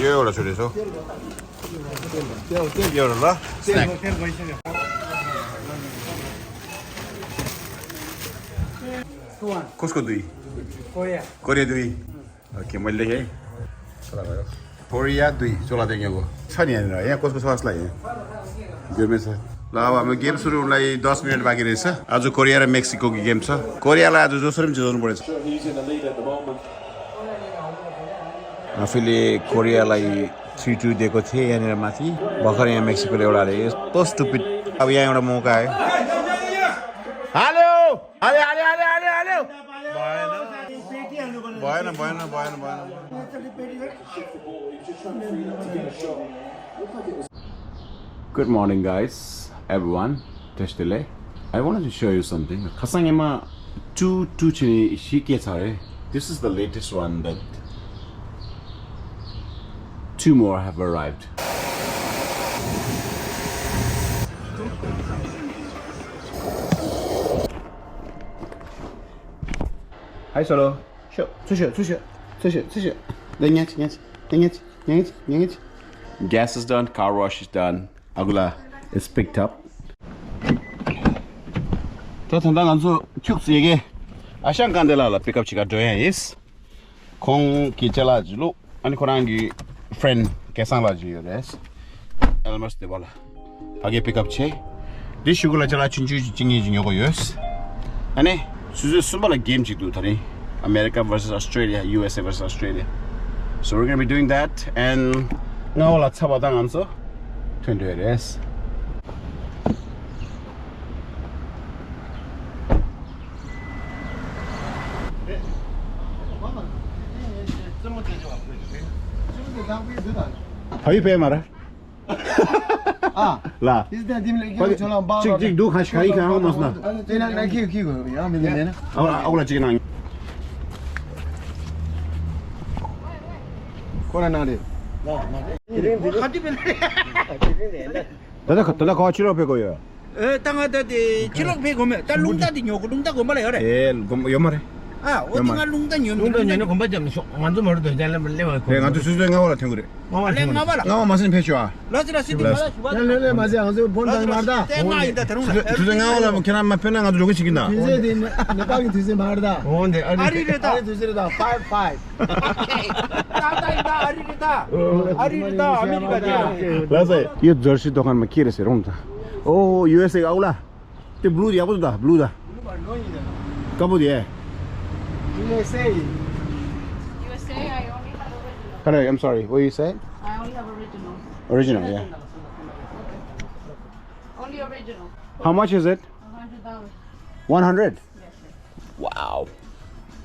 यो एउटा छुटेछ यो ल स्न्याक कसको दुई कोरिया दुई ओके मैले देखेँ है कोरिया दुई चोला देखेको छ नि यहाँनिर यहाँ कसको छ जसलाई गेममै छ ल अब हाम्रो गेम सुरु हुनलाई 10 मिनट बाँकी रहेछ आज कोरिया र मेक्सिको गेम छ कोरियालाई आज जसरी पनि जिताउनु पर्छ आफूले कोरियालाई 3-2 दिएको थिएँ यहाँनिर माथि भर्खर यहाँ मेक्सिकोले एउटा हाले यस्तो स्टुपिड अब यहाँ एउटा मौका आयो हाल्यो हाल्यो हाल्यो हाल्यो हाल्यो हाल्यो भएन भएन भएन भएन Good morning guys, everyone. Testile. I wanted to show you something. Khasangema 2 chini shike chare. This is the latest one that 2 more have arrived. Hi Solo. Show. Gas is done, car wash is done. Agula is picked up. 저 당당 안수 큐스에게 아샹간델라라 픽업 치가 줘야 is. 콩 기절라지로 아니 코랑기 friend 계산라지요です. almost the bola. 하게 픽업 체. 디슈글라 잘라 춘주 징이 중요고요스. 아니 수수 숨발라 게임 지도 다니. America versus Australia, USA versus Australia. So we're going to be doing that and now let's have a answer. 20 years. How you pay, Mara? La. Is that the Chick do hash kai ka almost na. Agula chicken. 코로나리. 다다 거 치료 배고요. 땅아다디 치료 배고면 딸 룽다디 요고 룽다고 말해 그래. 예, 요 말해. 아, 어디가 룽다니 요. 룽다니 공부 좀 완전 모르도 되잖아. 네, 나도 수수행 가오라 탱그래. 랭가 봐라. 나 마신 패주아. 라지라시디 말아. 네, 맞아. 가서 본다 말다. 땡아이다 들은가. 수수행 가오라 뭐 계란 맛 편한 가지고 저기 시킨다. 디제디 네방이 디제 말다. 뭔데? 아리르다. 아리 디제다. 5. 나다이다 아리르다. 아리르다 아메리카지. 라세 यो Jersey दोकानमा के रहेछ हेरौँ त ओ USA आउला त्यो blue दिया पो त ब्लू दा कब दिए USA. USA, I only have original. Hello, I'm sorry. What you say? I only have original. Original, yeah. Only original. How much is it? $100. 100. Yes, yes. Wow.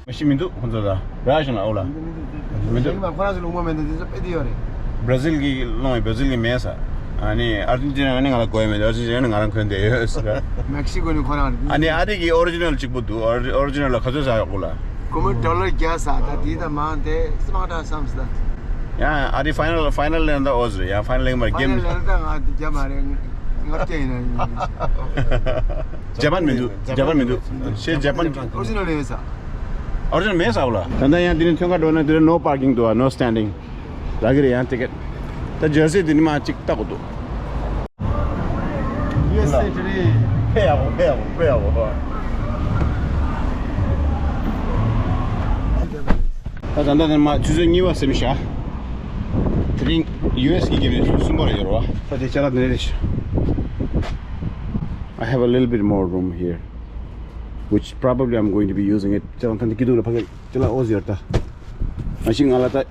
Mashimindo 혼자다. 라이션 아울라. 지금 브라질 오면 진짜 빼디어래. 브라질 기 노이 브라질 기 메사. 아니 아르헨티나는 가라 고에면 아르헨티나는 가라 그런데 예스가. 멕시코는 코로나. 아니 아디기 오리지널 찍고도 오리지널로 가져서 올라. 그러면 달러 gas आता दिदा मानते smart समझदा. 야 아디 파이널 낸다 오즈. 야 파이널 말 게임. Final जब हमारे ngapte na. Japan में से Japan original है ऐसा. Original में सावला तंदा यहाँ दिन थोंगा दोना दिन नो पार्किंग तो नो स्टैंडिंग लग रही यहाँ टिकट तो जर्सी दिन में चिकता को तो USA today. पे आओ तंदा दिन में चुज़े न्यू सेमिशा ट्रिंग US की गेम सुंदर है यार तो ये चला दिन I have a little bit more room here, which probably I'm going to be using it. Jalan tadi kidu lepas jalan ozir ta. Masih ngalat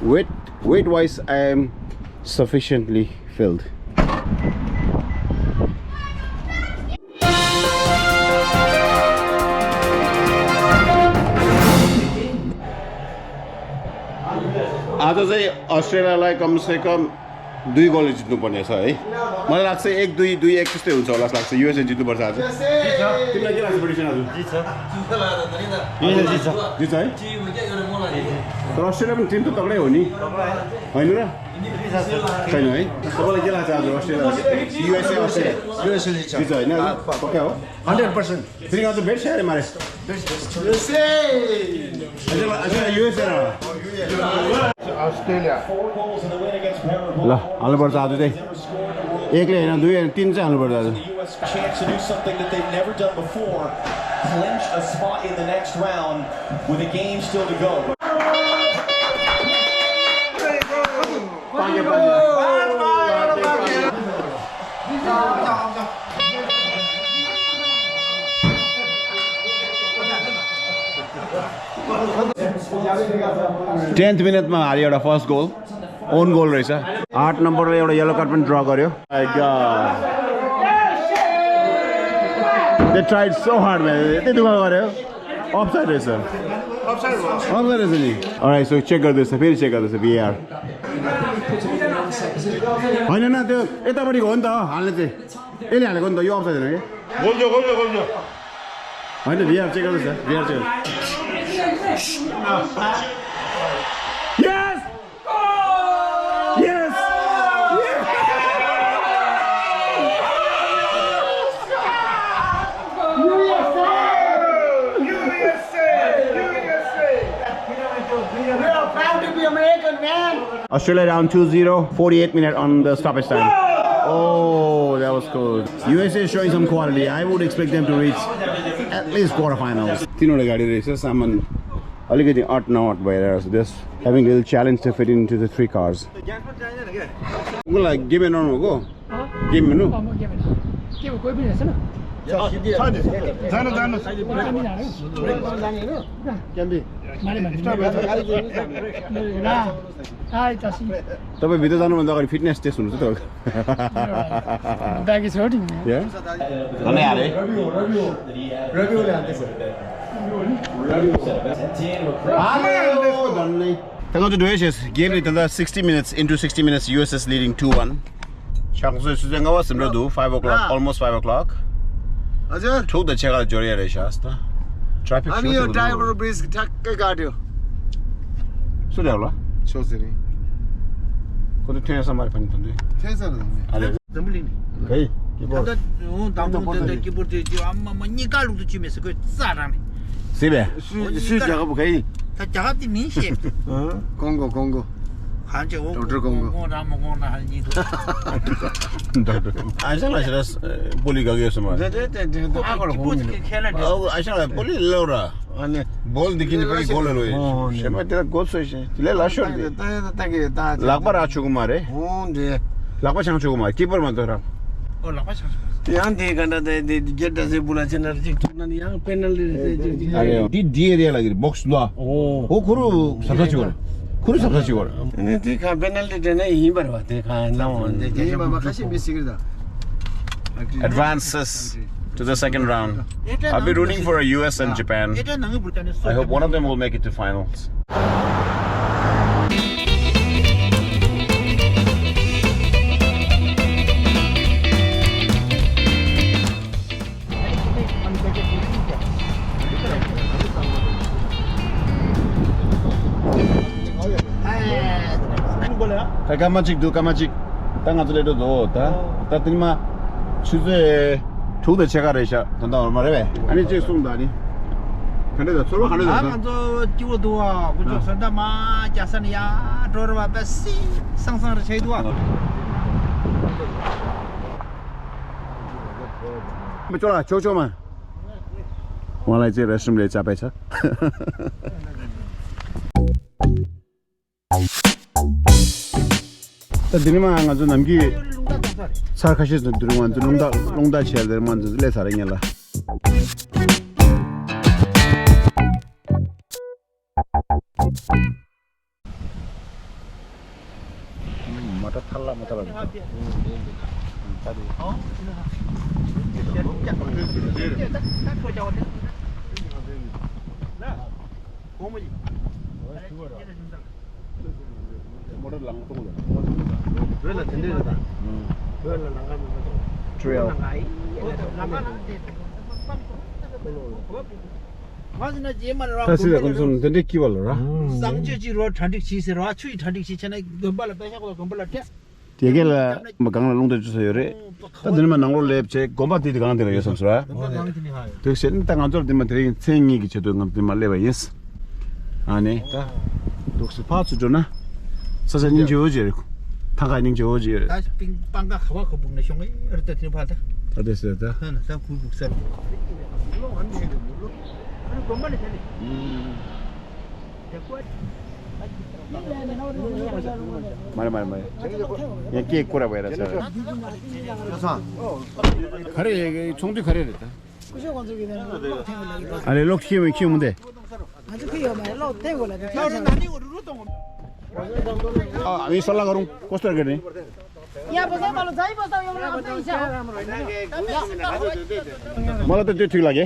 weight wise I am sufficiently filled. आज चाहिँ अस्ट्रेलियालाई कम से कम 2 goal जित्नु पर्ने छ है मलाई लाग्छ 1-2-1 त्यस्तै हुन्छ होला लाग्छ युएसए जित्नु पर्छ आज तिमीलाई के लाग्छ प्रेडिक्सन आज जित्छ जित्छ है तर अस्ट्रेलिया पनि टिम त तगडै हो नि हैन र छैन है तपाईलाई के लाग्छ आज अस्ट्रेलिया युएसए जित्छ हैन पक्का हो 100% फेरि आज बेट स्याहारे मारे USA. आज युएसए Australia. ल हाल्नुपर्छ आज चाहिँ एकले होइन दुई होइन तीन चाहिँ हाल्नुपर्छ आज US chance to do something that they've never done before, clinch a spot in the next round with a game still to go. Tenth मिनटमा हाल्यो एउटा फर्स्ट गोल ओन गोल रहेछ 8 नम्बरले एउटा येलो कार्ड पनि ड्र गर्यो they tried so hard man यति दुःख गर्यो अफसाइड रहेछ अफसाइड रहेछ नि अलराइट सो चेक गर्दैछ फेरि चेक गर्दैछ भिआर होइन न त्यो यतापट्टिको हो नि त हाल्ने चाहिँ यसले हालेको नि त यो अफसाइड होइन कि होइन भिआर चेक गर्दैछ VR check Yes! Yes! Australia down 2-0, 48 minutes on the stoppage time. Oh, that was good. USA is showing some quality. I would expect them to reach at least quarterfinals. Tinore gadi races, Saman. अलिकति 8-9 भएर just having a little challenge to fit into the 3 cars. मलाई game हेर्नु हो game हेर्नु के कोही पनि छैन तपाईँ भित्र जानुभन्दा अगाडि फिटनेस टेस्ट हुनु छ त बाँकी छ नि They're going to do it. Game it 60 minutes into 60 minutes. US is leading 2-1. Changsu Suzanga was in do 5 o'clock, almost 5 o'clock. हजुर Took the check out Joria Reshasta. Traffic. अनि यो ड्राइभर ब्रिज ठ्याक्कै काट्यो सुन्यो सोचेरी कति ठेस समार पनि भन्दै थिएछ र अरे जम्बुली नि खै के भयो त दामु त के पर्छ त्यो आम्मा म निकाल्नु त चिमेस को सारामे सिबे सु जग्गा पुखै ता जग्गा ति मिसे कङ्गो कङ्गो खान्छ हो डक्टर कङ्गो राम गोना हाल्नी त आइसला सरस बोली गयो सम आगो खेला अब आइसला बोली लौरा अनि बोल देखिने पनि गोलहरु सेमा तेरा गोल सोइछ तिले लासो दे ताके ता लागबा राछु कुमार है हुन दे लागबा छाङछु कुमार किपर मा त र ओ लपा छ यहाँ दे गन्दा दे गेट से बुला छ नर चिक ठुक्न नि यहाँ पेनल्टी अरे डी डी एरिया लागि बक्स ला ओ खुरु सब्साची गर खुरु सब्साची गर अनि ती खा पेनल्टी दे नै हि बर भते खा न भन्दै के बाबा खासै बेसी गर्दा advances to the second round. I'll be rooting for US and Japan. I hope one of them will make it to finals. Kamachik do kamachik. Tanga to do ta. Tatima chuze to the chekaresha. Tanda mareve. Ani che sundani. Kande da solo kande da. 아마도 끼워도와 그저 선다마 자산이야 돌아와 베시 상상을 제도와 Betul coba. Mulai चाहिँ रेस्टरुमले चापै छ. त दिनमा आङा जुन हमकी सरखासिस दुरुमान जुन लुङदा छेलदर मन जुन ले सारे यला. मटा थल्ला मटा लाग्छ. Trail. 사실 그좀 근데 끼벌라. 쌍지지로 탄딕시세로 추이 탄딕시체나 금발을 빼셔고 금발을 떼. 되게라 막강을 농도 주세요래. 다들만 나올 랩체 고바티디 강한 데가 예선수라. 되게 땅 안절 되면 되게 생이기 제도 감 되면 레바 예스. 아니. 독스 파츠 줘나 사자님 저어지 타가님 저어지 다 빵가 가와 그 먹는 형이 어때 뒤에 봐다 다 됐어요 다 하나 다 굴국살 물론 안 되게 물론 아니 돈만이 되네 말 얘기 꼬라고 해라 가래 총도 가래 됐다 아니 록 키우면 돼 아, 이 살라가롱 코스터 거네. Ya, pues para los ahí, pues está bien, una botella. मलाई त त्यो ठीक लाग्यो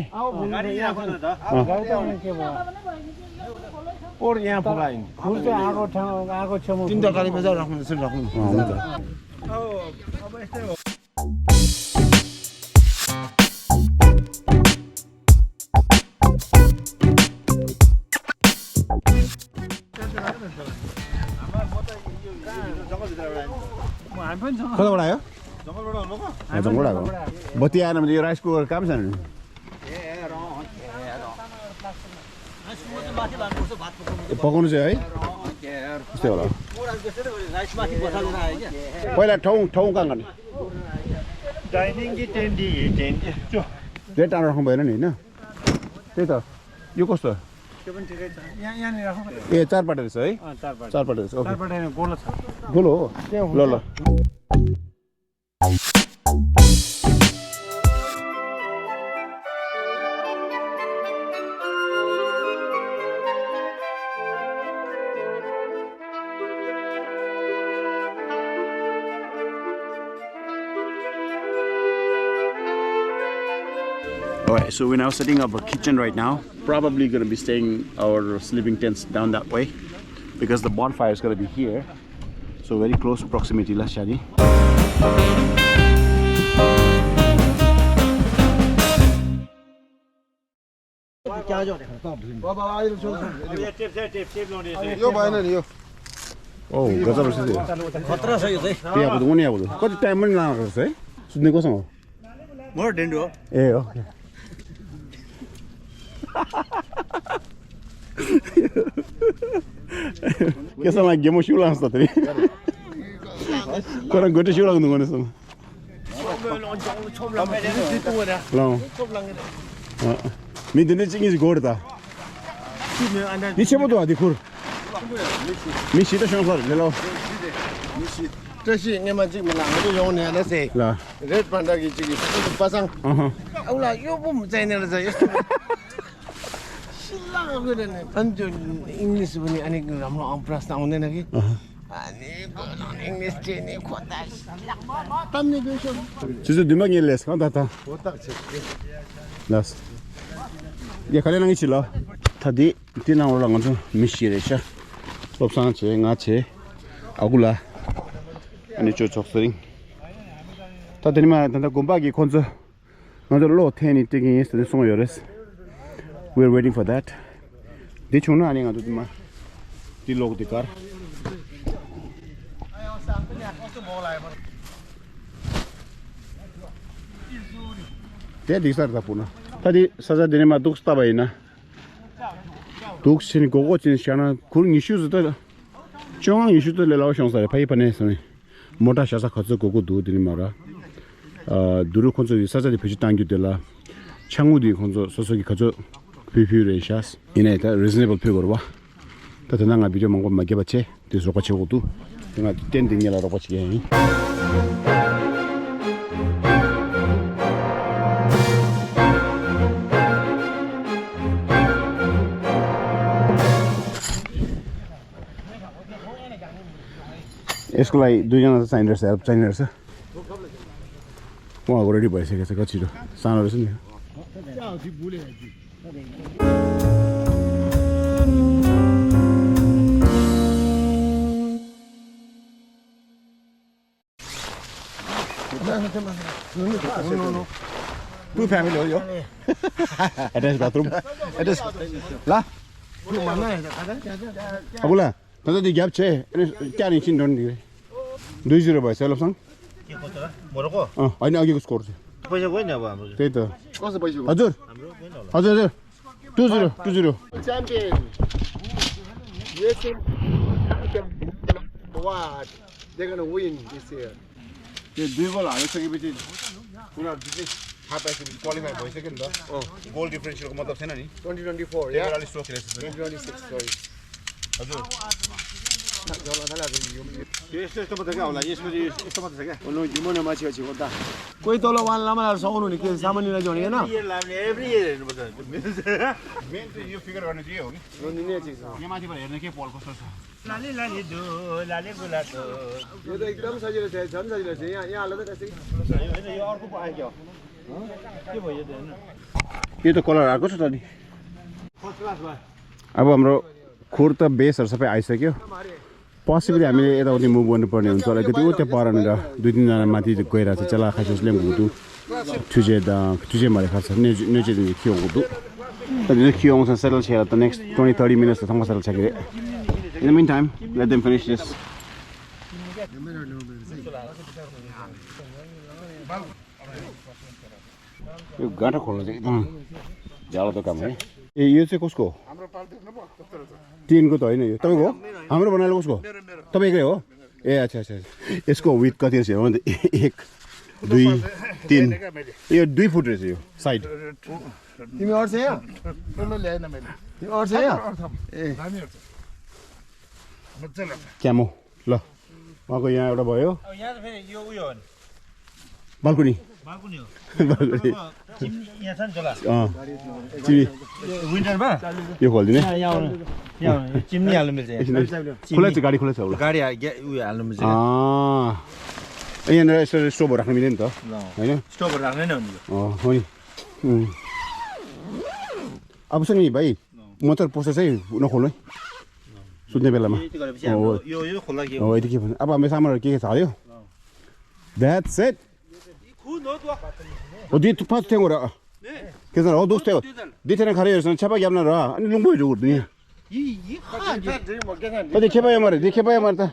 और यहाँ पुगाइन फुल चाहिँ आगो छेउमा तीनटा गाडी बजार राख्नु जस्तो राख्नु कताबाट आयो जङ्गलबाट आएको बत्ती आएन भने यो राइस कुकर काम छैन पकाउनु चाहिँ है त्यस्तै होला पहिला ठाउँ कहाँ गर्ने डाइनिङ कि टेन्डी धेरै टाढो राख्नु भएन नि होइन त्यही त यो कस्तो यहाँनिर राख्नु ए चारपाटे रहेछ है चारपाटे रहेछ ओके चारपाटे गोलो छ गोलो हो ल ल Alright, so we're now setting up a kitchen right now. Probably going to be staying our sleeping tents down that way because the bonfire is going to be here. So very close proximity, La Shadi. Oh, gazab रहेछ खतरा छ यो चाहिँ त्यो अब हुने अब कति टाइम पनि लाग्छ है सुत्ने कोसँग हो म डेन्डु हो ए हो केसा लाग्यो म शिव लाग्छ तरी कोरा गोटे शिव लाग्नु गर्नु सम ल मिदिने चिङिज गोडता निचे मोदो आदि खुर मिसी त शंकर ले लो 这是你们这么两个都用呢，那谁？ ल रेड पान्डा की चिकी पासङ औला यो पो चाहिने रहेछ यस्तो सिल्ला गरेन अनि त्यो इंग्लिश पनि अनि राम्रो प्रश्न आउँदैन कि अनि इंग्लिश चाहिँ नि खोदा तम्ने गयो 주주 누명이 레스 간다다 라스 야 가려는 게 질러 타디 디나 올라간 좀 미시레샤 롭상 제 나체 아굴라 아니 저 적서링 다들이만 단다 곰바기 콘저 너들 로 테니 뛰기 있어 송어 열었어 we're waiting for that 대충은 아니가 두마 딜로그 디카 대디 살다 보나 다디 사자 되네마 독스타 바이나 독신 고고진 샤나 군 이슈즈도 중앙 이슈도 레라오 형사에 파이파네스네 모타 샤사 커즈 고고 두드리 마라 두루 콘저 사자디 표시 당기들라 창우디 콘저 소속이 가져 비비레샤스 이네다 리즈너블 페거와 다다나가 비디오 망고 마게바체 디스로 같이 오도 내가 땡땡이라고 같이 해 यसको लागि दुईजना चाहिने रहेछ हेल्प चाहिने रहेछ उहाँको रेडी भइसकेको छ कचिरो सानो रहेछ नि Two family हो यो एटेच बाथरुम एटेच ला अबुला तँदा त्यो ग्याप छ अनि त्यहाँ नि चिन्डन दिए 2-0 भएछ लपसँग के कतो मोरको हैन अघिको स्कोर छ पैसा गयो नि अब हाम्रो त्यही त कसो पैसा हजुर हजुर हजुर 2-0 champion USA what they're gonna win this year. त्यो दुई गोल हालिसकेपछि उनीहरू चाहिँ थाहा पाइसकेपछि क्वालिफाई भइसक्यो नि त गोल डिफरेन्सियलको मतलब छैन नि 2024 त्यही अलिक स्लो खेलेको छ 2026 sorry. हजुर त्यो यस्तो मात्रै क्या होला यसपछि यस्तो मात्रै छ क्या ओनो माछी अछि गर्दा कोही तल वान लामाहरू सघाउनु नि के सामान्य नजिक भने हैन एभ्री इयर हेर्नुपर्छ मेन चाहिँ यो फिगर गर्ने चाहिँ हो कि रोनिने चाहिँ यहाँ माथिबाट हेर्ने के पल कस्तो छ लाली लाली दो लाली गुलाको यो त एकदम सजिलो छ झन् सजिलो छ यहाँ यहाँ हाल्दा त त्यस्तै हैन यो अर्को पो आयो के भयो त हैन यो त कलर आएको छ त नि फर्स्ट क्लास भयो अब हाम्रो खोर त बेसहरू सबै आइसक्यो पोसिबली हामीले यताउति मुभ गर्नुपर्ने हुन्छ अलिकति ऊ त्यहाँ परनिर 2-3जना माथि गएर चाहिँ चला खाइसोसले हुँदु 투제 말에 가서 늦어지는 키우고도 근데 키우고선 settle here the next 20-30 minutes to settle check it. In the meantime, let them finish this. यो गाँठा खोल्नु चाहिँ जालो त काम है ए यो चाहिँ कसको हाम्रो पाल देख्नु भयो टिनको त होइन यो तपाईको हाम्रो बनाएको कसको तपाईकै हो ए अच्छा अच्छा यसको विथ कति छ भने 1 2 3 यो 2 फुट रहेछ यो साइड तिमी अर्छ यहाँ मैले ल्याएन मैले तिमी अर्छ यहाँ ए हामी अर्छ मज्जा लाग्छ क्यामो ल उहाँको यहाँ एउटा भयो अब यहाँ त फेरि यो उयो हो नि बाल्कुनी बाल्कुनी हो बाल्कुनी चिम्नी यहाँ छ नि चला चिमी विन्टरमा यो खोल्दिने यहाँ चिम्नी हाल्नु मिल्छ यहाँ खुला छ गाडी खुला छ होला गाडी उयो हाल्नु मिल्छ यहाँ यसो स्टोभहरू राख्नु मिल्यो नि त हैन स्टोभहरू राख्नै नै हो नि अब सुन नि भाइ म त पोस्टर चाहिँ नखोल्नु है सुत्ने बेलामा यो खोल्दा के हो यति के भन्छ अब हाम्रो सामानहरू के छ हाल्यो that's it 어, 뒤에 파스 탱고라. 그래서 어두 스테고. 뒤에는 가려서 차박이 없나라. 아니 농보여 주거든요. 이 하지 어디 개봐야 말해. 뒤 개봐야 말다.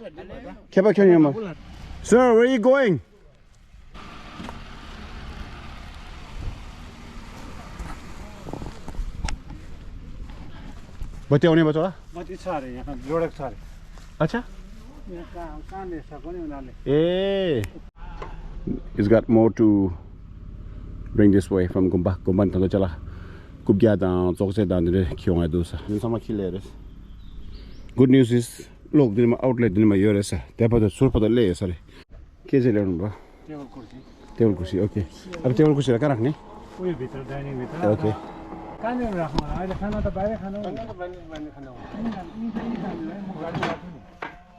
개봐 켜니 말. Sir, where are you going? बत्ती आउने बच्चा मति छ रे यहाँ जोडेको छ रे अच्छा यहाँ कहाँले सको नि उनीहरूले ए it's got more to bring this way from Gumba to Chala Kubia down Zokse down the Kyonga Dosa in some killers. Good news is look the outlet in my ears they put the soup of the layer sorry Kizelumba table kushi okay अब table kushi रखा रखने उयो भित्र dining भित्र okay कहाँनिर राख्नु अहिले खाना त बाहिर खानु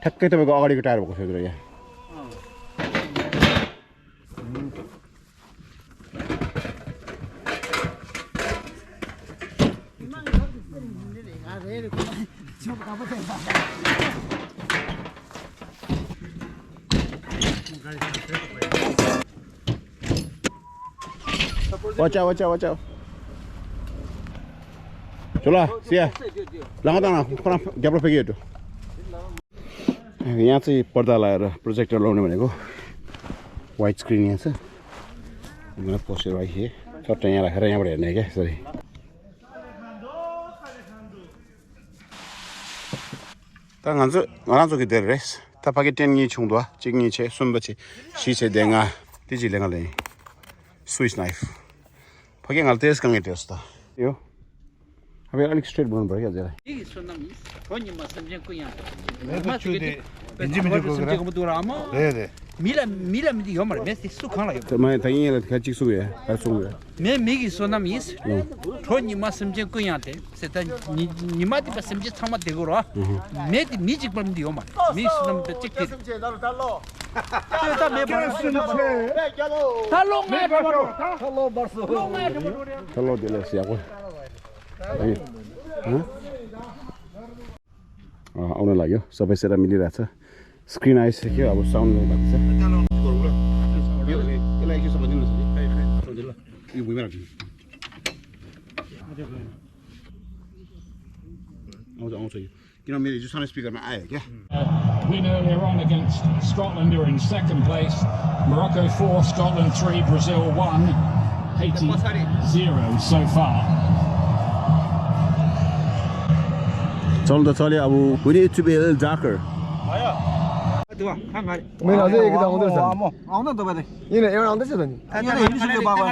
ठक्कै तपाईको अगाडिको टायर भएको छ यहाँ Watch out, watch out, watch out. Chola, siya. Langat na, parang diablo pegi ito. यहाँ चाहिँ पर्दा लगाएर प्रोजेक्टर लाउने भनेको वाइट स्क्रिन यहाँ छ मलाई पोस्टर राखिए चट्ट यहाँ राखेर यहाँबाट हेर्ने क्या सरी 당한서 나란쪽이 되레스 타파게 땡이 총도 찍니 체 손버치 시체 댕아 디지 랭아래 스위스 나이프 파게 갈 때스 강에 되었다 요 अब अलिक स्ट्रेट बनाउनु पर्यो क्या जरा यही सुन्दा मिस हो नि म सम्झेको यहाँ मिला मिली हो मरे मेस सुख लाग्यो त म त यहाँ खाची सुगे सुगे मे मेगी सुन्दा मिस हो नि म सम्झेको यहाँ थे सेता निमाति बस सम्झे छमा देगो र मे ति म्युजिक बम दियो म मिस सुन्दा त चिक थिए त मे थालो बर्सो थालो देले सियाको आउन लाग्यो सबै सेरा मिलिरहेछ स्क्रिन आइसक्यो अब साउन्ड भएको छ यो यसलाई के सम्बन्धित छ नि यो भुइँमा राख्नु आउँछ यो किन मेरो हिजो सानो स्पिकरमा आयो क्या Win earlier on against Scotland, who are in second place. Morocco 4, Scotland 3, Brazil 1, Haiti 0 so far. चल्दा चल्यो अब we need to be a little darker. Tuh, kan Main aja kita ondur sana. Auna tuh berarti. Ini yang ondur sana nih. Ini sudah bawa.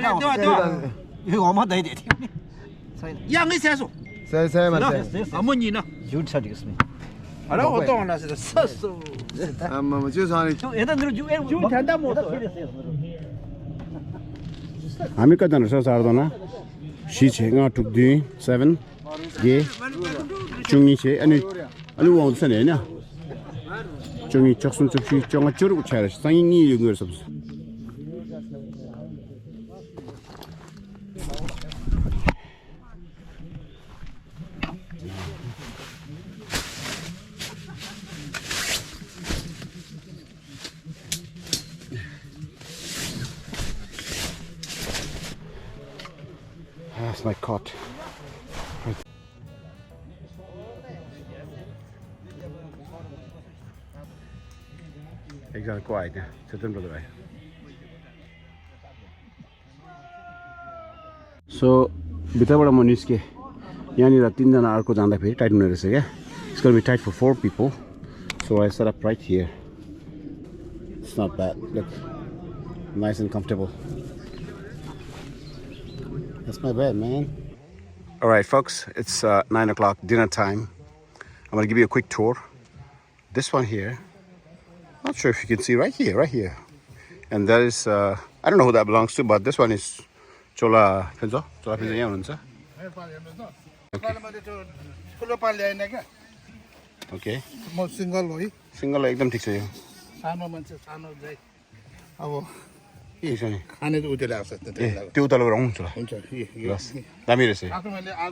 Ini ngomong tadi. Yang ini saya suka. Saya mana? 아버님 나. Jud 사주겠습니다. 알아 어떤 거 나서 썼어. Ama macam sana. 얘네들 주 잔다 못. हामी कतिजना छ चारजना C छेगा टुक्दी 7 गे चुङी छे अनि उ आउँछ नि हैन चुङी चक्सुन चक्सी चंगा चुरुको छाएर चाहिँ नि यो गर्छ That's my cot. Exactly quiet. September the way. So, भित्रबाट म निस्के यहाँनिर तीनजना अर्को जाँदा फेरि टाइट हुने रहेछ क्या. It's going to be tight for 4 people. So I set up right here. It's not bad. Look, nice and comfortable. That's my bed, man. All right, folks, it's 9 o'clock, dinner time. I'm gonna give you a quick tour. This one here, not sure if you can see right here. And that is, I don't know who that belongs to, but this one is Chola Penzo. Chola Penzo, yeah, okay. Single Single ekdam ठीक छ यो. सानो मान्छे सानो जाई. अब के छ नि? खाने त उतै लाग्छ ए, त्यो उता लगेर आउँछ ल. हुन्छ बस. दामी रहेछ.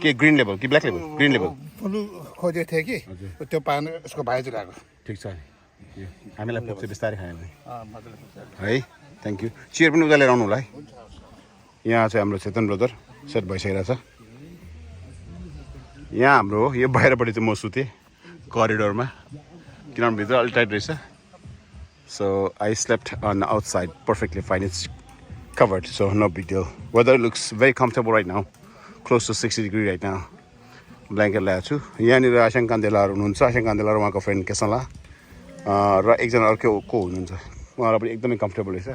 के ग्रीन लेभल कि ब्ल्याक लेभल? Green level. फुल खोजेको थिएँ कि त्यो पानी उसको भाइ चाहिँ लाग्यो. ठीक छ नि. हामीलाई पुग्छ बिस्तारै खायो भने. है, थ्याङ्क यू. चियर पनि उता लिएर आउनु होला है. यहाँ चाहिँ हाम्रो चेतन ब्रदर सेट भइसकेको छ. यहाँ हाम्रो यो बाहिरपट्टि चाहिँ म सुतेँ करिडोरमा किनभने भित्र अलि टाइट रहेछ. So I slept on the outside perfectly fine. It's covered, so no big deal. Weather looks very comfortable right now, close to 60 degrees right now. Blanket ल्याएको छु. यहाँनिर आशाङ कान्देलाहरू हुनुहुन्छ. आशाङ कान्देला र उहाँको फ्रेन्ड केसनला र एकजना अर्को को हुनुहुन्छ. उहाँलाई पनि एकदमै कम्फर्टेबल रहेछ.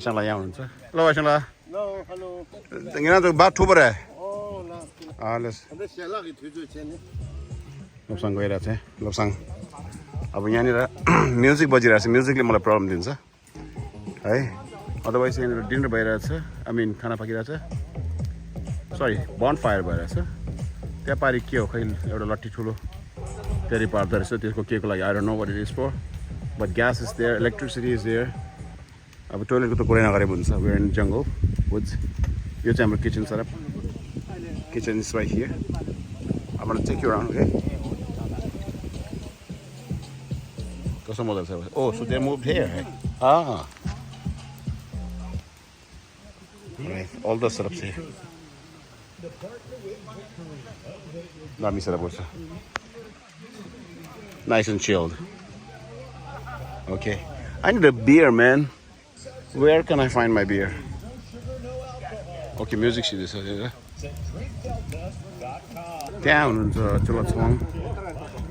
आशाङला यहाँ हुनुहुन्छ. हेलो आशाङला. हेलो. यहाँ त बात ठुपर है. लोप्साङ गइरहेको छ. लोप्साङ अब यहाँनिर म्युजिक बजिरहेको छ. म्युजिकले मलाई प्रब्लम दिन्छ है. अदरवाइज यहाँनिर डिनर भइरहेको छ. आई मिन खाना पाकिरहेको छ. सरी, बन फायर भइरहेको छ. त्यहाँ पारि के हो खै एउटा लट्ठी ठुलो त्यही पार्दो रहेछ. त्यसको के को लागि I don't know what it is for, but gas is there, electricity is there. अब टोइलेटको त कुरै नगरे हुन्छ. We are in jungle woods. यो चाहिँ हाम्रो kitchen setup. Kitchen is right here. I'm gonna take you around, okay? Oh, so they moved here. Right? Ah. Right. All the setups here. Dami setup also. Nice and chilled. Okay. I need a beer, man. Where can I find my beer? Okay, music sheet is here. त्यहाँ हुनुहुन्छ चोला छुवाङ.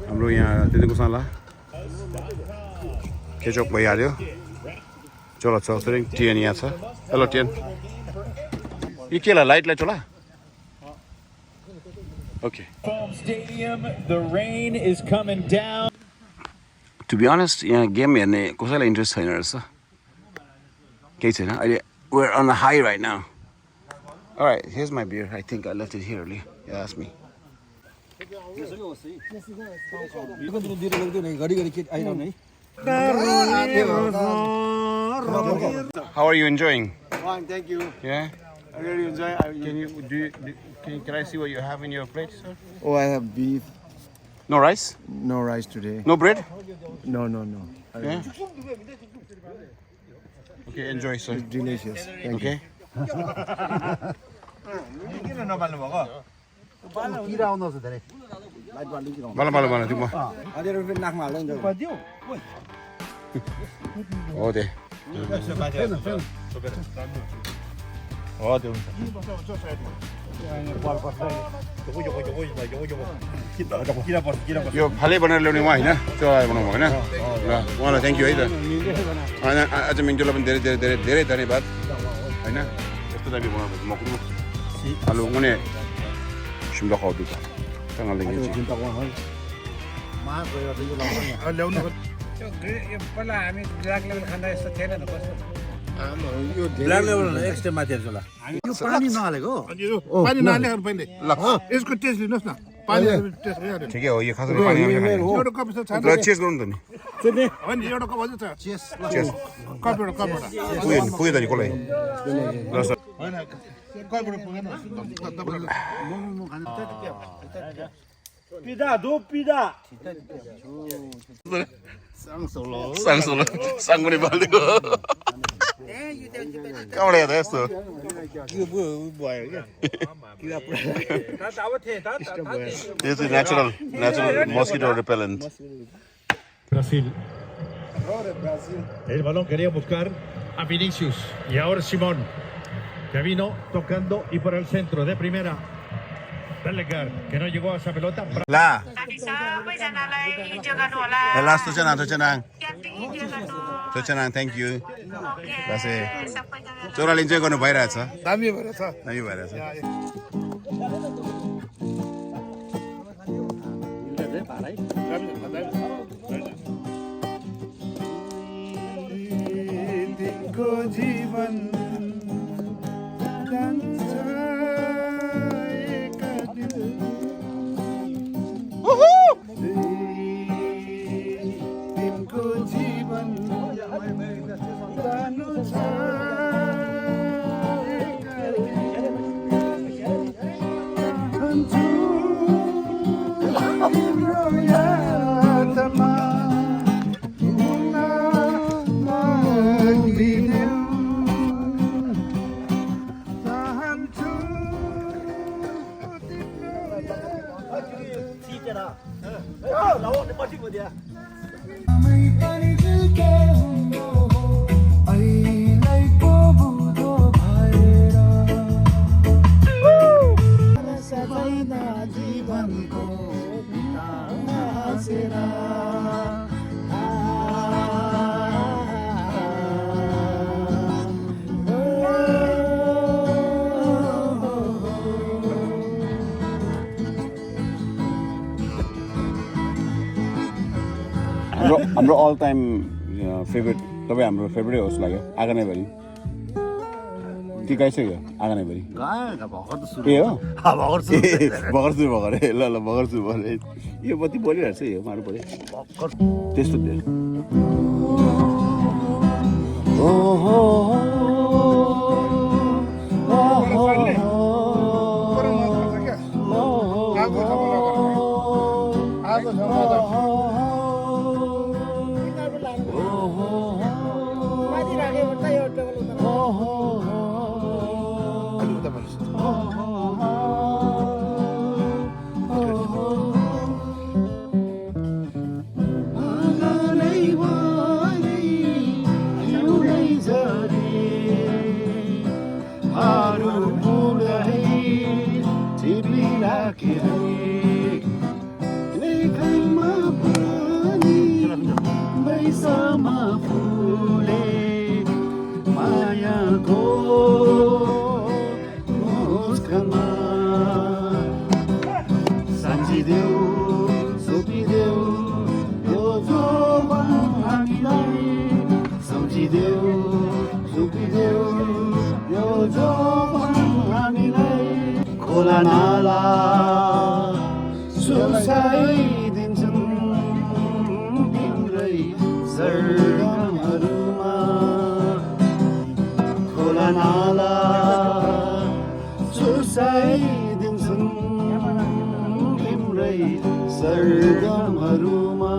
हाम्रो यहाँ दिदीको साला केचोक भइहाल्यो. चोला चौथरिङ TN यहाँ छ. Hello TN. यो के लाइटलाई चोला? Okay. Stadium, the rain is coming down. To be honest, यहाँ गेम हेर्ने कसैलाई इन्ट्रेस्ट छैन रहेछ. केही छैन. अहिले we're on a high right now. All right, here's my beer. I think I left it here earlier. Yeah, that's me. How are you enjoying? Fine, thank you. Yeah. I really enjoy. Can I see what you have in your plate, sir? Oh, I have beef. No rice? No rice today. No bread? No. Yeah. Okay, enjoy, sir. It's delicious. Thank Okay. Bala tiba. Oh deh. Oh deh. यो फाले बनाएर ल्याउने उहाँ होइन चौराहा बनाउनु होइन ल उहाँलाई थ्याङ्क यू है त होइन आज मिन्टोलाई पनि धेरै धेरै धेरै धेरै धन्यवाद होइन यस्तो दामी बनाएको मक्नु आलु उनी 심도 가도 당할 랭게 ल्याउनु पहिला हामी ब्ल्याक लेभल खाँदा यस्तो थिएन नि कस्तो ब्ल्याक लेभल एक्स्ट्रा माथि हेर्छु होला यो पानी नहालेको पानी नहालेको पहिले ल यसको टेस्ट लिनुहोस् न पानी टेस्ट गरिहाल्यो ठिकै हो यो खास गरी पानी एउटा कप छ ल चेस गर्नु त नि होइन एउटा कप अझै छ चेस कप एउटा पुग्यो त नि कसलाई ल सर होइन कपबाट पुगेन पिदा दो पिदा sang पनि बाल्दिको कहाँबाट हेर्दा यस्तो यो चाहिँ natural mosquito repellent Brasil. El balón quería buscar a Vinicius y ahora Simón, que vino tocando y por el centro de primera. Bellegar, que no llegó a esa pelota. ला लास्ट तो चनाङ thank you बसे चोराले enjoy गर्नु भइरहेछ दामी भइरहेछ दिनको जीवन दिनको जीवन जानु छ तिम्रो यादमा हाम्रो अल टाइम फेभरेट तपाईँ हाम्रो फेभरेट होस्ट लाग्यो आँगनैभरि के गाइसक्यो आँगनैभरि ए हो भर्खर सुरु भर्खर ल भर्खर सुरु भएर यो बत्ती बोलिरहेको छ यो मार्नु पऱ्यो त्यस्तो खोला नाला सुसाइदिन्छन् तिम्रै सरगमहरूमा खोला नाला सुसाइदिन्छन् तिम्रै सरगमहरूमा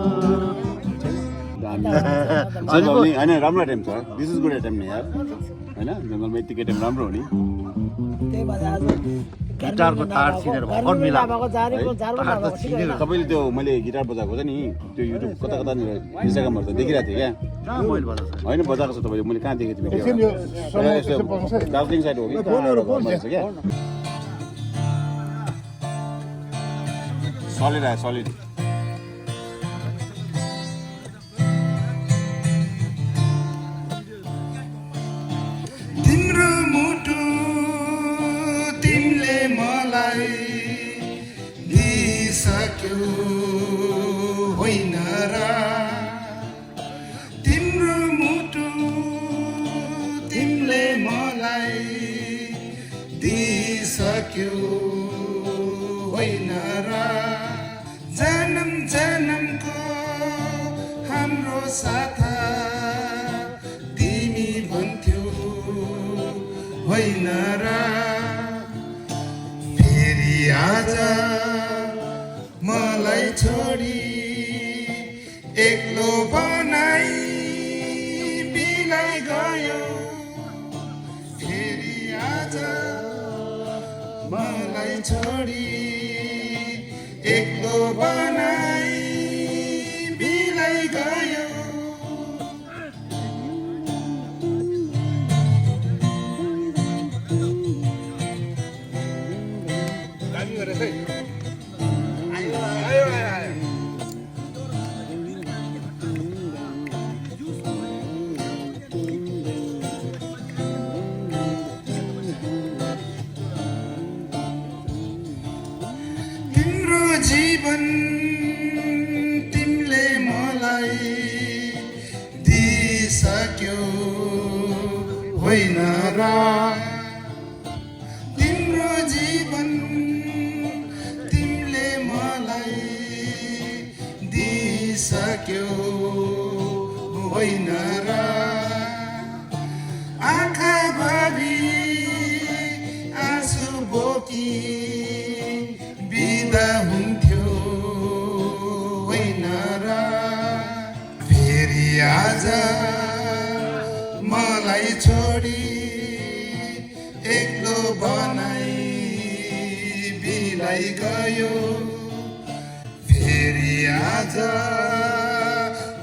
होइन राम्रो टाइम छ दिस इज गुड टाइम नि यार होइन जङ्गलमा यतिकै टाइम राम्रो हो नि गिटारको तार छिनेर भर्खर मिला तपाईँले त्यो मैले गिटार बजाएको छ नि त्यो युट्युब कता इन्स्टाग्रामहरू त देखिरहेको थिएँ क्या होइन बजाएको छ तपाईँले मैले कहाँ देखेको थिएँ भिडियो दार्जिलिङ साइड हो कि क्या Solid आयो solid. तिम्रो मुटु तिमीले मलाई दिइसक्यौ होइन र तिम्रो मुटु तिमीले मलाई दिइसक्यौ होइन र जन्म जन्मको हाम्रो साथा तिमी भन्थ्यौ होइन र फेरि आज मलाई छोडी एक्लो बनाई बिलाई गयो फेरि आज मलाई छोडी एक्लो बनाई बिलाई गयो तिम्रो जीवन तिमीले मलाई दिइसक्यौ होइन र तिम्रो जीवन तिमीले मलाई दिइसक्यौ होइन र आँखाभरि आँसु बोकी बिदा हुन्थ्यो होइन र फेरि आज मलाई छोडी एक्लो बनाई बिलाई गयो फेरि आज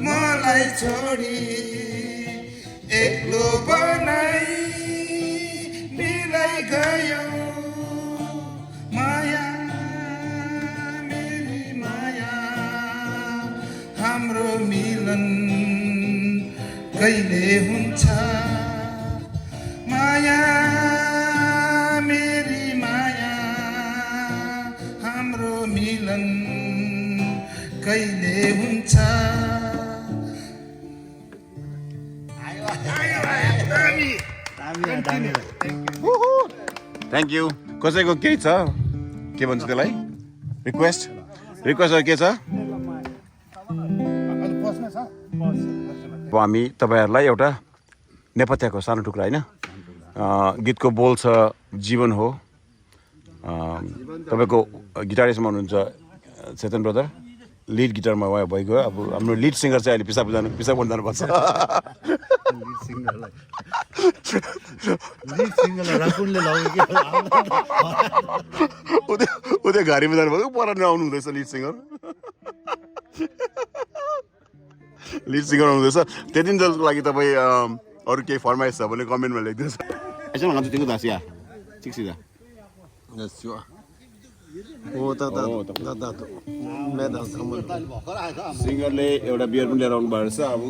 मलाई छोडी एक्लो बनाई बिलाई गयो माया मेरी माया हाम्रो मिलन कहिले हुन्छ माया मेरी माया हाम्रो मिलन कहिले हुन्छ Thank you. कसैको केही छ के भन्छ त्यसलाई रिक्वेस्ट के छ अब हामी तपाईँहरूलाई एउटा नेपथ्यको सानो टुक्रा होइन गीतको बोल छ जीवन हो तपाईँको गिटारिस्टमा हुनुहुन्छ चेतन ब्रदर लिड गिटारमा उहाँ भइगयो अब हाम्रो लिड सिङ्गर चाहिँ अहिले पिसाब बन्द जानुपर्छ उतै घारीमा जानुभएको पर आउनु हुँदैछ लिड सिङ्गर आउनुहुँदैछ त्यति जसको लागि तपाईँ अरू केही फरमाइस छ भने कमेन्टमा लेखिदिनुहोस् यसो भन्छ तिम्रो दासिया ठिक सिधा सिङ्गरले एउटा बियर पनि लिएर आउनु भएको रहेछ अब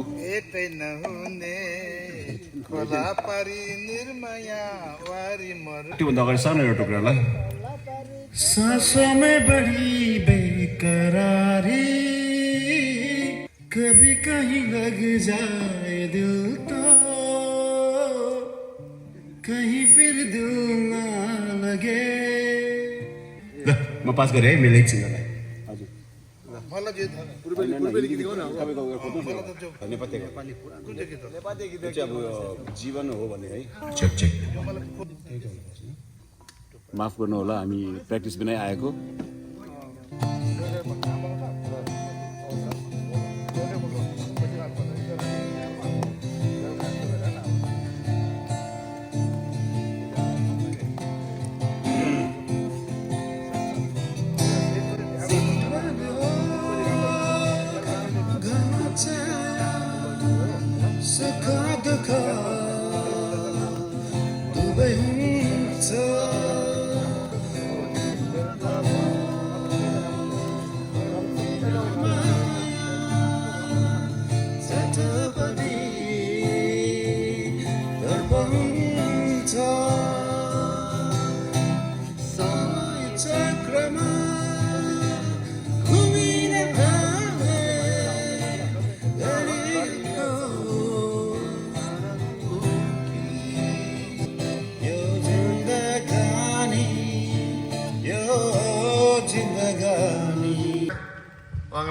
त्योभन्दा अगाडि सानो एउटा टुक्रा ल सांसों में बड़ी बेकरारी कभी कहीं लग जाए दिल तो कहीं फिर दिल ना लगे म पास गरेँ है मेरो एक सिङ्गरलाई जीवन हो भन्ने है माफ गर्नु होला हामी प्र्याक्टिस बिना आएको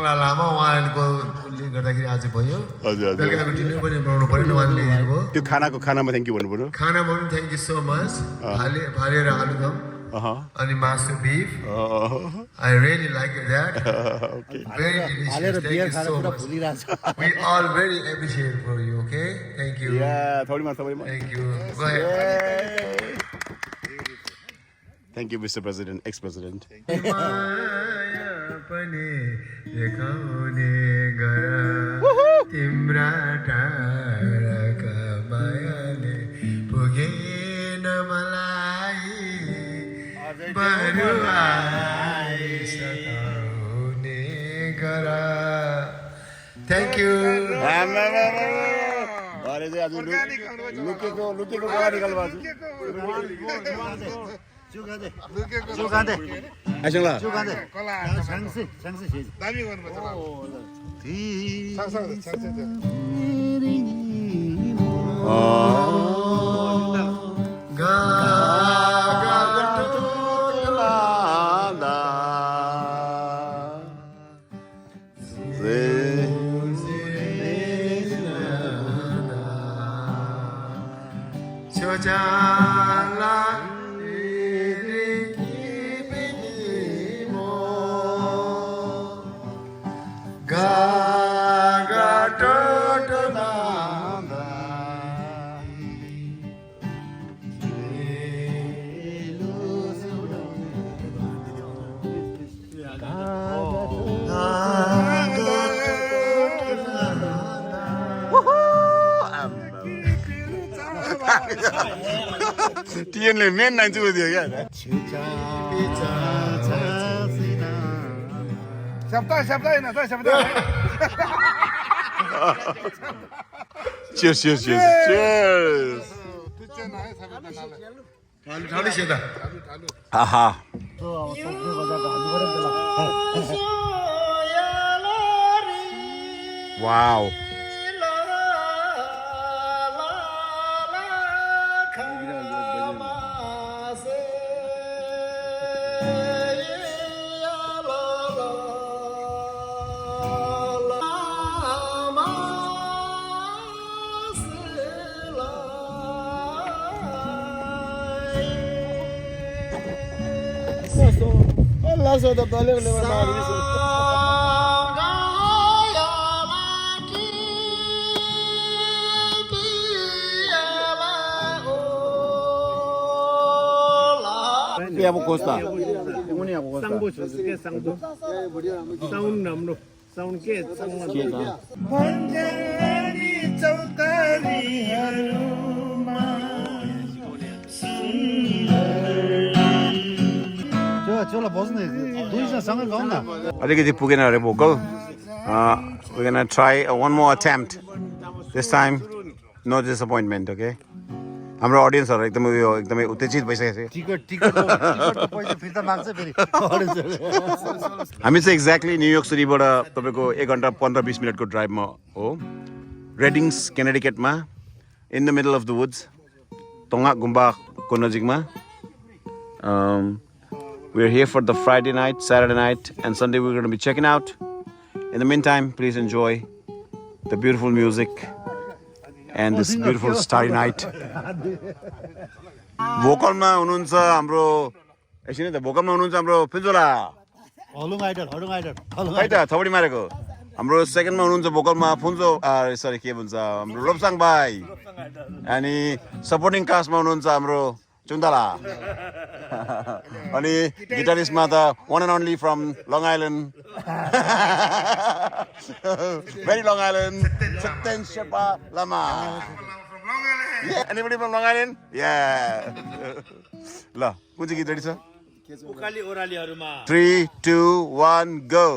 मङ्गला लामा उहाँको उल्लेख गर्दाखेरि आज भयो हजुर हजुर बेलुकाको डिनर पनि बनाउनु पऱ्यो उहाँले ल्याइदिनुभयो त्यो खानामा थ्याङ्क यू भन्नु पर्यो खानामा पनि थ्याङ्क यू सो मच भाले र आलुदम अनि मासु beef I really like that. Okay. Very delicious. Thank you so much. We all very appreciate for you. Okay. Thank you. Yeah, थोड़ी मार Thank you. Go ahead. Thank you, Mr. President, ex-president. तिम्रा टाढाका मायाले पुगेन मलाई बरु आइसताउने गरा Thank you. अरे चाहिँ आज लुकेको गला निकाल्नु भएको आइसङ्ला TNले मेन नाच्नु दियो क्या Cheers. Aha. Wow. Apa Costa? Yang mana apa Costa? Sangbo ke sangbo. Sound namro. Sound ke sangbo. Panjani chautari haruma 저라 벗네. 도이사 상을 가온다. अलिकति पुगेन अरे vocal we're gonna try one more attempt this time no disappointment okay हाम्रो ऑडियन्सहरु एकदमै उत्तेजित भइसकेको छ ticket पैसा फिर्ता माग्छ फेरि हामी चाहिँ एक्ज्याक्टली न्युयोर्क सिटीबाट तपाईको 1 घण्टा 15-20 मिनेटको ड्राइभमा हो रेडिङ्स केनेडिकेटमा in the middle of the woods तोङा गुम्बाको नजिकमा we're here for the Friday night, Saturday night and Sunday we're going to be checking out. In the meantime, please enjoy the beautiful music and this beautiful starry night. भोकलमा हुनुहुन्छ हाम्रो एकछिन त भोकलमा हुनुहुन्छ हाम्रो पिन्जोला हलुङ idol खै त थपडी मारेको हाम्रो सेकेन्डमा हुनुहुन्छ भोकलमा फुन्जो सरी के भन्छ हाम्रो लोप्साङ भाइ अनि सपोर्टिङ कास्टमा हुनुहुन्छ हाम्रो चुन्दला अनि गिटारिस्टमा त one and only from Long Island very Long Island Saten Shepa Lama yeah anybody from Long Island yeah ल कुन चाहिँ गीत रेडी छ उकाली ओरालीहरुमा 3 2 1 go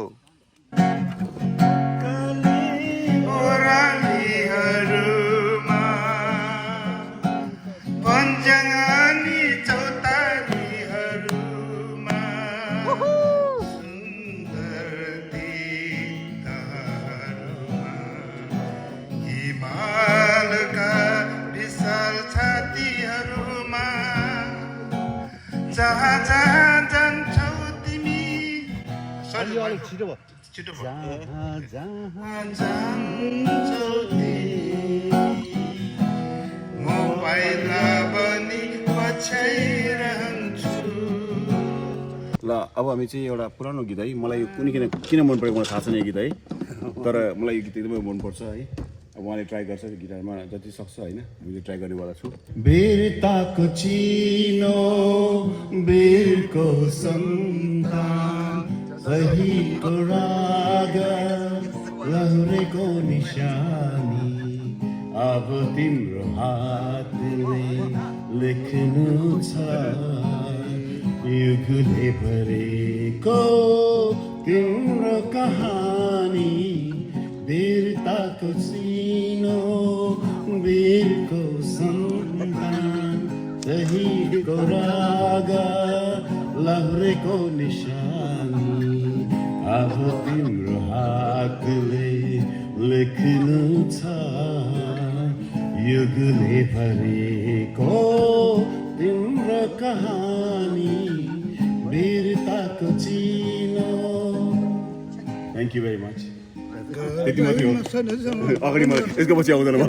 ओरालीहरुमा पञ्चङानी चौतारीहरुमा सुन्दर तीर्थहरुमा हिमालका विशाल छातीहरुमा जहाँ जहाँ जान्छौ तिमी अलि छिटो भयो जहाँ जहाँ जान्छौ म पहिला पनि पछाइरहन्छु। ल अब हामी चाहिँ एउटा पुरानो गीत है, मलाई किन मन परेको मलाई थाहा छैन यो गीत है, तर मलाई यो गीत एकदमै मनपर्छ है। अब उहाँले ट्राई गर्छ गिटारमा जति सक्छ होइन, मैले ट्राई गर्नेवाला छु। वीरताको चिनो वीरको सन्तान सहीको राग लहुरेको निशानी अब तिम्रो हातले लेख्नु छ युगले भरेको तिम्रो कहानी। वीरताको सिनो वीरको सन्तान शहीदको राग लहरेको निशानी अब तिम्रो हातले लेख्नु छ युगले भरेको तिम्रो कहानी वीरताको चिनो। Thank you very much. त्यति मात्रै हो, अगाडि मलाई यसको पछि आउँदैन म।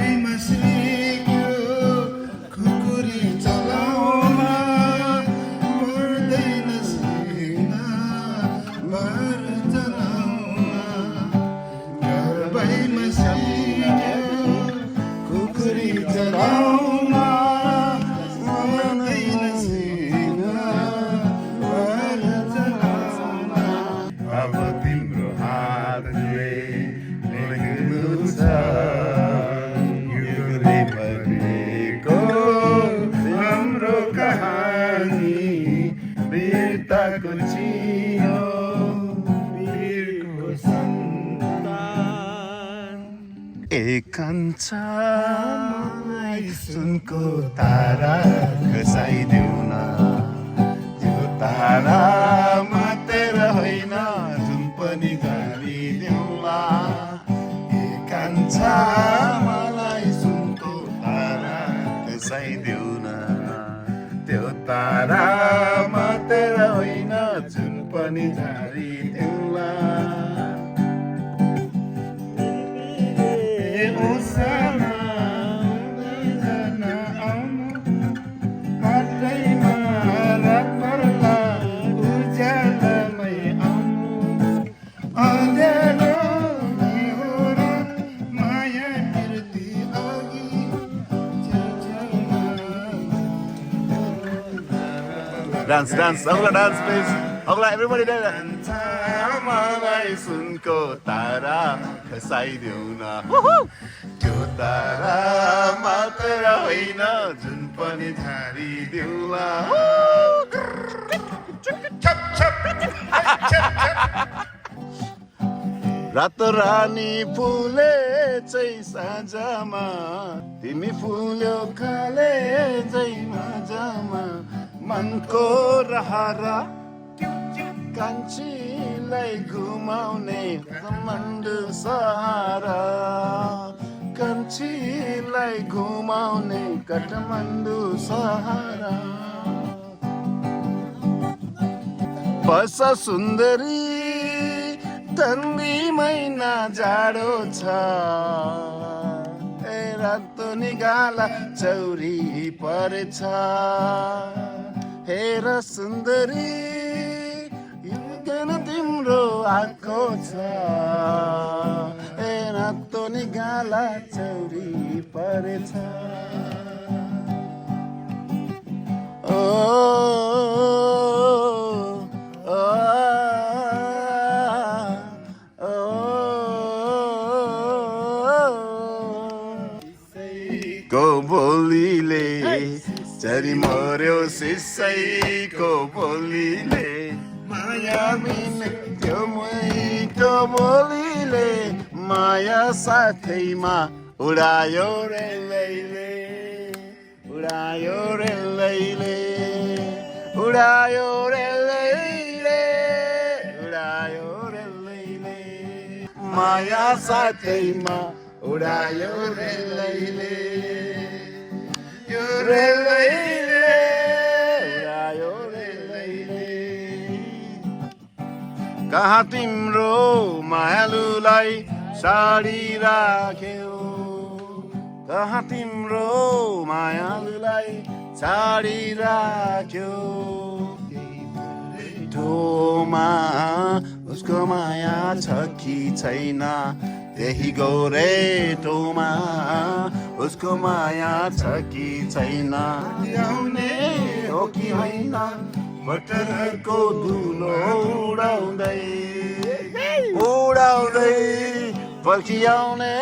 कान्छालाई सुनको तारा खसाइदेऊ न, त्यो तारा मात्र होइन जुन पनि गालिदेऊला। ए कान्छा मलाई सुनको तारा खसाइदेऊ न, त्यो तारा मात्र होइन जुन पनि झारिदेऊला। Dance, dance, Agla dance please. Agla everybody dance. मलाई सुनको तारा खसाइदेऊ न, त्यो तारा मात्र होइन जुन पनि झारिदेऊला। रातो रानी फुले चाहिँ साँझमा, तिमी फुल्यो काले चाहिँ माझमा। मनको रहरा कान्छीलाई घुमाउने काठमाडौँ सहारा, कान्छीलाई घुमाउने काठमाडौँ सहारा। बस सुन्दरी ठन्डी महिना जाडो छ, ए रातो निगाला चौरी परेछ। हेर सुन्दरी तिम्रो आएको छ, ए रातो निगाला चौरी परेछ। ओ को बोलीले चरी मर्यो सिसैको बोलीले, माया बिन त्यो मिठो बोलीले माया साथैमा उडायो रे लैले, उडायो रे लैले, उडायो रे लैले, उडायो रे लैले। माया साथैमा उडायो रे लैले, यो रे लैले, उडायो रे लैले। कहाँ तिम्रो मायालुलाई साडी राख्यो कहाँ तिम्रो मायालुलाई साडी राख्यो ढोमा उसको माया छ कि छैन त्यही गोरेटोमा उसको माया छ कि छैन आउने हो कि होइन मटरको धुलो उडाउँदै उडाउँदै पर्खिआउने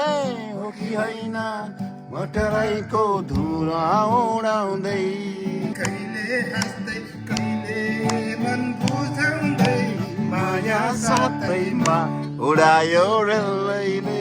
हो कि होइन मटरैको धुलो उडाउँदै कहिले हाँस्दै कहिले मन बुझाउँदै माया साथैमा उडायो रेलैले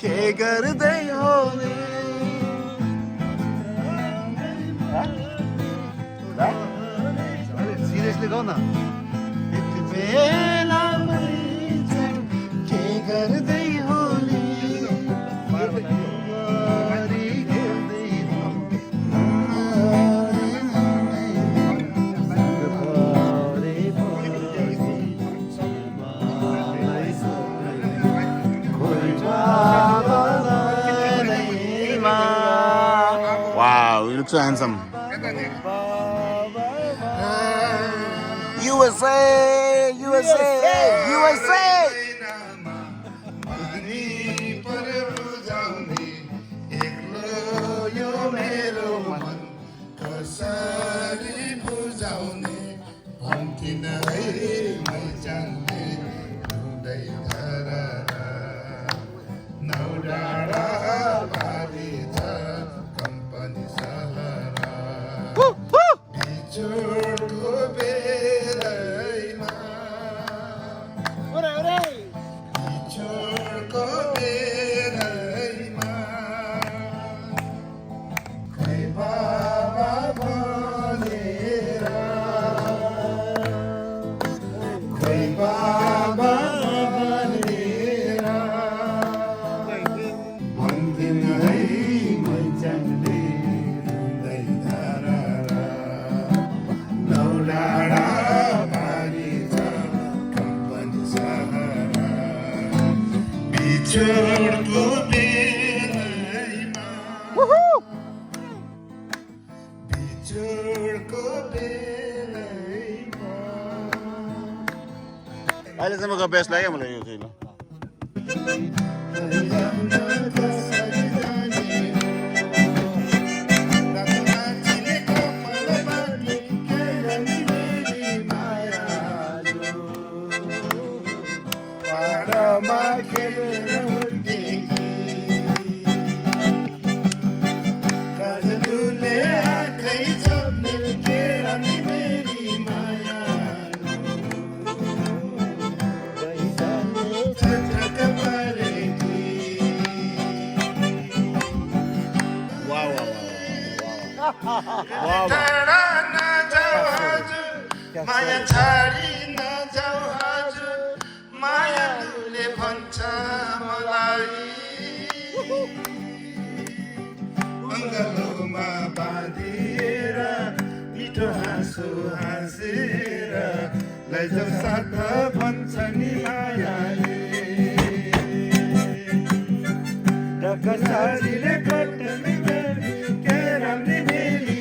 के गर्दै होले सिरियसली गाउँ न यति बेलामै के गर्दै होले Wow, you look so handsome. USA, USA, USA. अहिलेसम्मको बेस्ट लाग्यो मलाई यो चाहिँ ल माया छाडी नजाऊ हजुर मायालुले भन्छ मलाई अङ्गलोमा बाँधिएर मिठो हाँसो हाँसेर लैजाऊ साथ भन्छ नि मायाले ढका साडीले कटनी गरी के राम्री मेली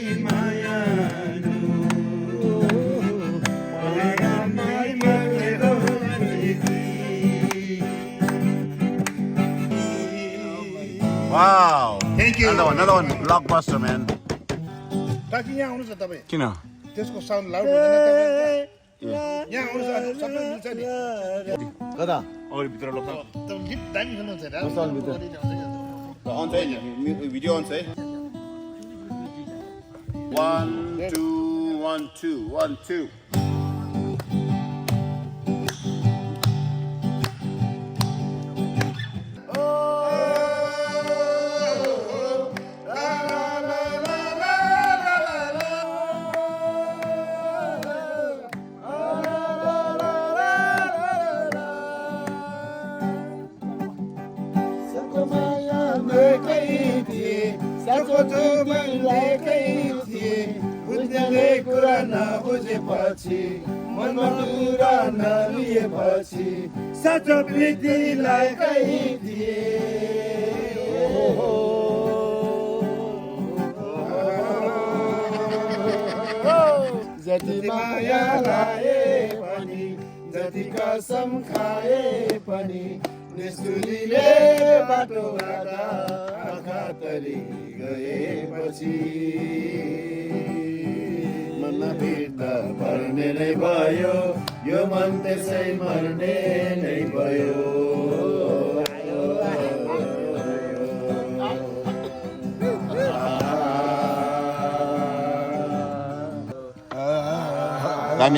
Wow! Thank you. Another one. Blockbuster, man. ताकि यहाँ आउनुहोस् न तपाईँ किन त्यसको साउन्ड लाउड हुँदैन यहाँ आउनुहोस् सबै मिल्छ नि कता अगाडि भित्र लोक तपाईँ गीत दामी सुन्नुहुन्छ कस्तो भित्र On चाहिँ भिडियो अन चाहिँ 1 2 1 2 1 2 मनमा कुरा नलिएपछि साँचो प्रीतिलाई कहीँ दिए जति माया लाए पनि जति कसम खाए पनि निष्ठुरीले बाटो काट्दा आँखा तरी गएपछि मनमा फिर्ता पर्ने नै भयो यो मन त्यसै मर्ने नै भयो दामी